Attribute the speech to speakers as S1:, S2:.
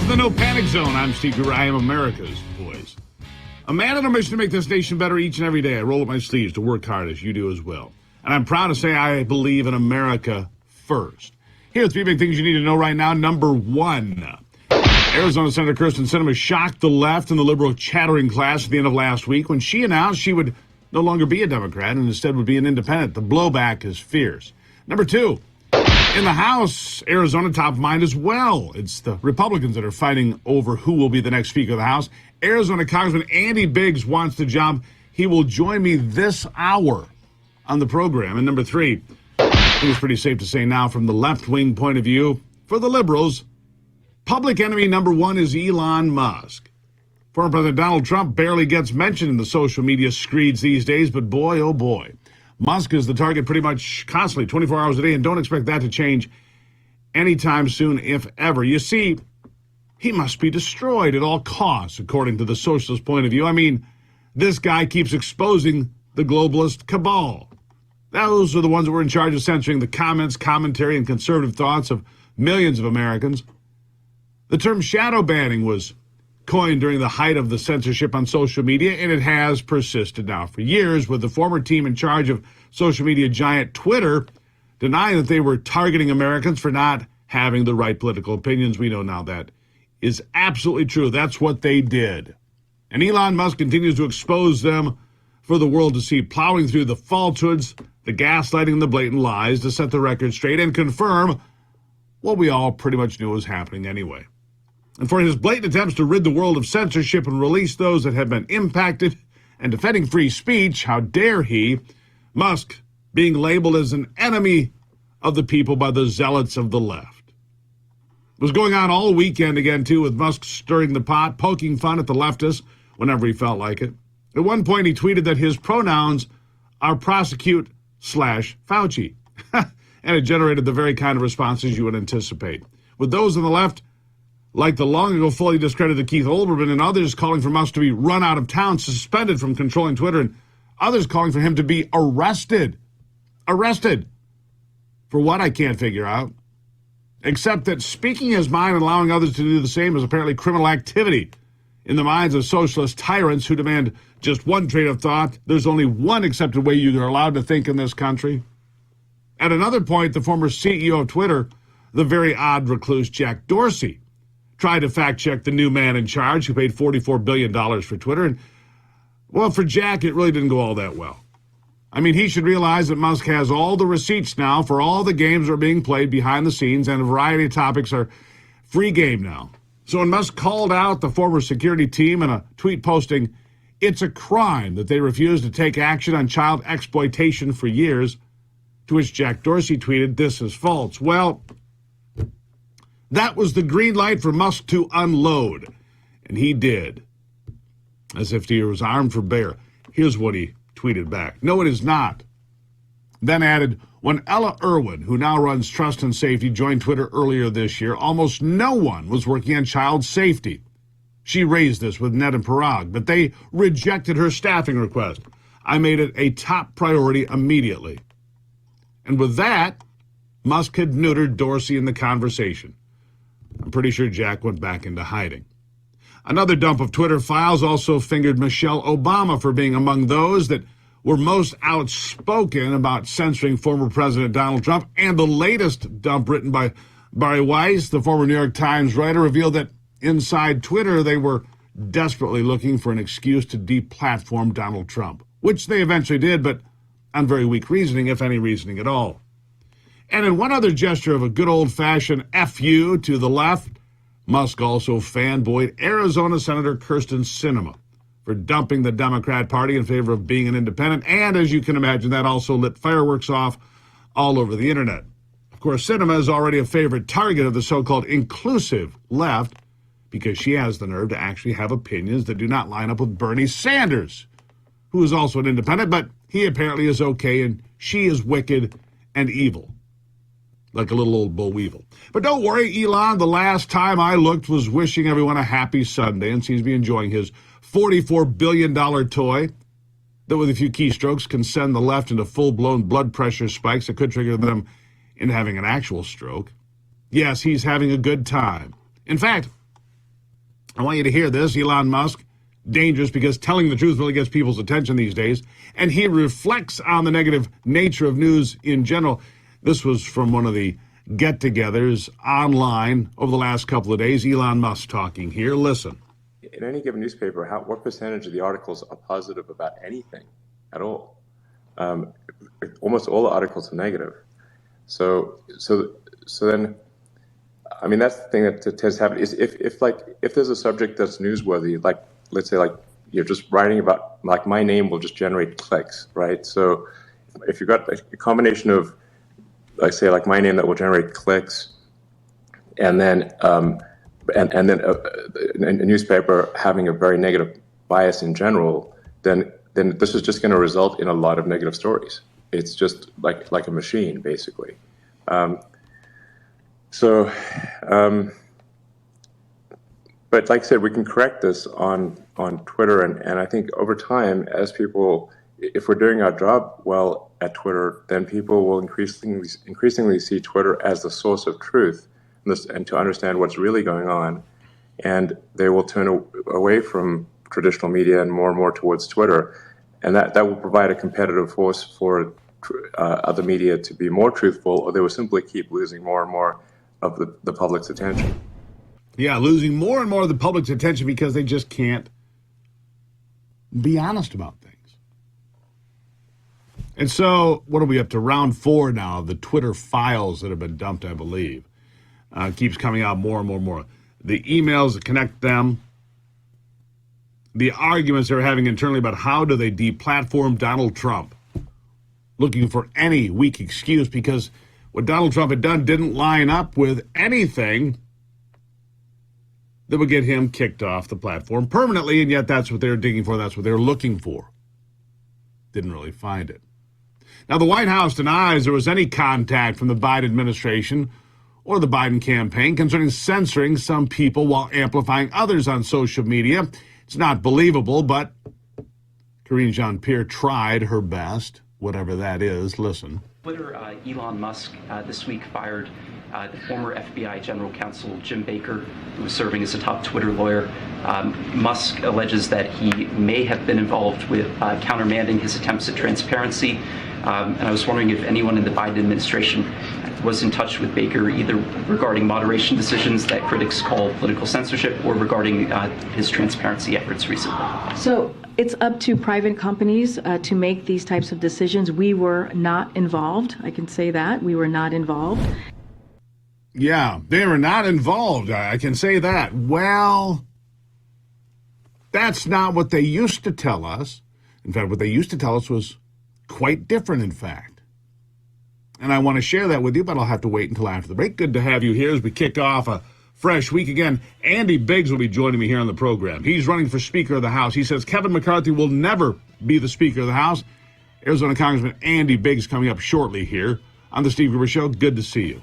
S1: to the No Panic Zone. I'm Steve Gruber. I am America's voice. A man on a mission to make this nation better each and every day. I roll up my sleeves to work hard, as you do as well. And I'm proud to say I believe in America first. Here are three big things you need to know right now. Number one, Arizona Senator Kyrsten Sinema shocked the left and the liberal chattering class at the end of last week when she announced she would no longer be a Democrat and instead would be an independent. The blowback is fierce. Number two, in the House, Arizona top of mind as well. It's the Republicans that are fighting over who will be the next Speaker of the House. Arizona Congressman Andy Biggs wants the job. He will join me this hour on the program. And number three, I think it's pretty safe to say now from the left-wing point of view, for the liberals, public enemy number one is Elon Musk. Former President Donald Trump barely gets mentioned in the social media screeds these days, but boy, oh boy, Musk is the target pretty much constantly, 24 hours a day, and don't expect that to change anytime soon, if ever. You see, he must be destroyed at all costs, according to the socialist point of view. I mean, this guy keeps exposing the globalist cabal. Those are the ones that were in charge of censoring the comments, commentary, and conservative thoughts of millions of Americans. The term shadow banning was coined during the height of the censorship on social media, and it has persisted now for years, with the former team in charge of social media giant Twitter denying that they were targeting Americans for not having the right political opinions. We know now that is absolutely true. That's what they did. And Elon Musk continues to expose them for the world to see, plowing through the falsehoods, the gaslighting, and the blatant lies to set the record straight and confirm what we all pretty much knew was happening anyway. And for his blatant attempts to rid the world of censorship and release those that have been impacted and defending free speech, how dare he, Musk, being labeled as an enemy of the people by the zealots of the left. It was going on all weekend again, too, with Musk stirring the pot, poking fun at the leftists whenever he felt like it. At one point, he tweeted that his pronouns are prosecute/Fauci. And it generated the very kind of responses you would anticipate. With those on the left, like the long ago fully discredited Keith Olbermann and others calling for Musk to be run out of town, suspended from controlling Twitter, and others calling for him to be arrested. Arrested. For what, I can't figure out. Except that speaking his mind and allowing others to do the same is apparently criminal activity. In the minds of socialist tyrants who demand just one train of thought, there's only one accepted way you are allowed to think in this country. At another point, the former CEO of Twitter, the very odd recluse Jack Dorsey, tried to fact-check the new man in charge who paid $44 billion for Twitter. And, well, for Jack, it really didn't go all that well. I mean, he should realize that Musk has all the receipts now for all the games that are being played behind the scenes, and a variety of topics are free game now. So when Musk called out the former security team in a tweet posting, it's a crime that they refused to take action on child exploitation for years, to which Jack Dorsey tweeted, "This is false." Well, that was the green light for Musk to unload, and he did, as if he was armed for bear. Here's what he tweeted back. "No, it is not." Then added, "When Ella Irwin, who now runs Trust and Safety, joined Twitter earlier this year, almost no one was working on child safety. She raised this with Ned and Parag, but they rejected her staffing request. I made it a top priority immediately." And with that, Musk had neutered Dorsey in the conversation. I'm pretty sure Jack went back into hiding. Another dump of Twitter files also fingered Michelle Obama for being among those that were most outspoken about censoring former President Donald Trump. And the latest dump, written by Bari Weiss, the former New York Times writer, revealed that inside Twitter they were desperately looking for an excuse to deplatform Donald Trump, which they eventually did, but on very weak reasoning, if any reasoning at all. And in one other gesture of a good old-fashioned F-you to the left, Musk also fanboyed Arizona Senator Kyrsten Sinema for dumping the Democrat Party in favor of being an independent. And as you can imagine, that also lit fireworks off all over the internet. Of course, Sinema is already a favorite target of the so-called inclusive left because she has the nerve to actually have opinions that do not line up with Bernie Sanders, who is also an independent, but he apparently is okay and she is wicked and evil, like a little old boll weevil. But don't worry, Elon, the last time I looked, was wishing everyone a happy Sunday and seems to be enjoying his $44 billion toy that with a few keystrokes can send the left into full-blown blood pressure spikes that could trigger them into having an actual stroke. Yes, he's having a good time. In fact, I want you to hear this. Elon Musk, dangerous because telling the truth really gets people's attention these days. And he reflects on the negative nature of news in general. This was from one of the get-togethers online over the last couple of days. Elon Musk talking here. Listen.
S2: In any given newspaper, what percentage of the articles are positive about anything at all? Almost all the articles are negative. So then, I mean, that's the thing that tends to happen is if there's a subject that's newsworthy, like let's say like you're just writing about, like my name will just generate clicks, right? So if you've got a combination of, like say like my name that will generate clicks, and then a newspaper having a very negative bias in general, then this is just going to result in a lot of negative stories. It's just like a machine, basically. But like I said, we can correct this on Twitter, and I think over time, as people, if we're doing our job well at Twitter, then people will increasingly see Twitter as the source of truth, and to understand what's really going on, and they will turn away from traditional media and more towards Twitter, and that will provide a competitive force for other media to be more truthful, or they will simply keep losing more and more of the public's attention.
S1: Yeah, losing more and more of the public's attention because they just can't be honest about things. And so, what are we up to? Round 4 now of the Twitter files that have been dumped, I believe. Keeps coming out more and more. The emails that connect them, the arguments they're having internally about how do they deplatform Donald Trump, looking for any weak excuse because what Donald Trump had done didn't line up with anything that would get him kicked off the platform permanently, and yet that's what they're digging for, that's what they're looking for. Didn't really find it. Now, the White House denies there was any contact from the Biden administration or the Biden campaign concerning censoring some people while amplifying others on social media. It's not believable, but Karine Jean-Pierre tried her best, whatever that is. Listen.
S3: Twitter, Elon Musk this week fired the former FBI General Counsel Jim Baker, who was serving as a top Twitter lawyer. Musk alleges that he may have been involved with countermanding his attempts at transparency. And I was wondering if anyone in the Biden administration was in touch with Baker, either regarding moderation decisions that critics call political censorship or regarding his transparency efforts recently.
S4: So it's up to private companies to make these types of decisions. We were not involved. I can say that. We were not involved.
S1: Yeah, they were not involved. I can say that. Well, that's not what they used to tell us. In fact, what they used to tell us was quite different, in fact. And I want to share that with you, but I'll have to wait until after the break. Good to have you here as we kick off a fresh week again. Andy Biggs will be joining me here on the program. He's running for Speaker of the House. He says Kevin McCarthy will never be the Speaker of the House. Arizona Congressman Andy Biggs coming up shortly here on the Steve Gruber Show. Good to see you.